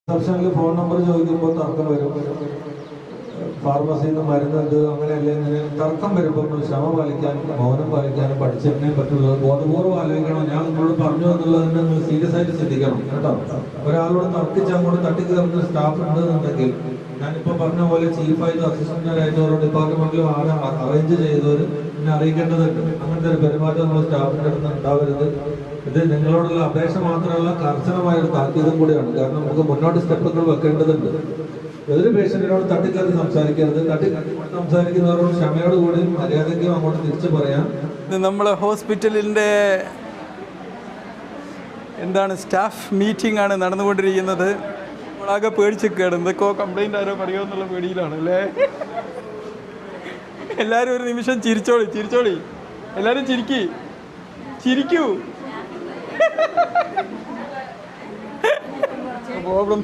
റിസപ്ഷനിൽ phone number ചോദിക്കുമ്പോൾ തർക്കം വരും. ഫാർമസിയിൽ നിന്ന് മരുന്നുണ്ട് അങ്ങനെയല്ലേ ഇങ്ങനെ തർക്കം വരുമ്പോൾ നമ്മൾ ക്ഷമ പാലിക്കാനും മൗനം പാലിക്കാനും പഠിച്ചതിനെ പറ്റുള്ളത് ബോധപൂർവ്വം ആലോചിക്കണം. ഞാൻ നിങ്ങളോട് പറഞ്ഞു എന്നുള്ളത് തന്നെ നിങ്ങൾ സീരിയസ് ആയിട്ട് ശ്രദ്ധിക്കണം കേട്ടോ. ഒരാളോട് തർക്കിച്ച് അങ്ങോട്ട് തട്ടിക്കയറുന്ന സ്റ്റാഫ് ഉണ്ടെന്നുണ്ടെങ്കിൽ ഞാനിപ്പോൾ പറഞ്ഞ പോലെ ചീഫായിട്ട് അസിസ്റ്റന്റായിട്ട് ഓരോ ഡിപ്പാർട്ട്മെന്റിലും ആളെ അറേഞ്ച് ചെയ്തവർ എന്നെ അറിയിക്കേണ്ടതുണ്ട്. അങ്ങനത്തെ ഒരു പെരുമാറ്റം നമ്മൾ സ്റ്റാഫിൻ്റെ അടുത്ത് ഉണ്ടാവരുത്. ഇത് നിങ്ങളോടുള്ള അപേക്ഷ മാത്രമല്ല, കർശനമായ ഒരു താക്കീതും കൂടിയാണ്. കാരണം നമുക്ക് മുന്നോട്ട് സ്റ്റെപ്പുകൾ വെക്കേണ്ടതുണ്ട്. ഏതൊരു പേഷ്യന്റിനോട് തട്ടിക്കയറി സംസാരിക്കരുത്. സംസാരിക്കുന്നവരോട് ക്ഷമയോട് കൂടി മര്യാദയ്ക്കും അങ്ങോട്ട് തിരിച്ചു പറയാം. നമ്മളെ ഹോസ്പിറ്റലിൻ്റെ സ്റ്റാഫ് മീറ്റിംഗ് ആണ് നടന്നുകൊണ്ടിരിക്കുന്നത്. നമ്മളാകെ പേടിച്ചൊക്കെയാണ്, എന്തൊക്കെയോ കംപ്ലൈൻറ്റ് ആരോ പറയുമോ എന്നുള്ള പേടിയിലാണ് അല്ലേ. എല്ലാവരും ഒരു നിമിഷം ചിരിച്ചോളി. എല്ലാവരും ചിരിക്കൂ. പ്രോബ്ലംസ്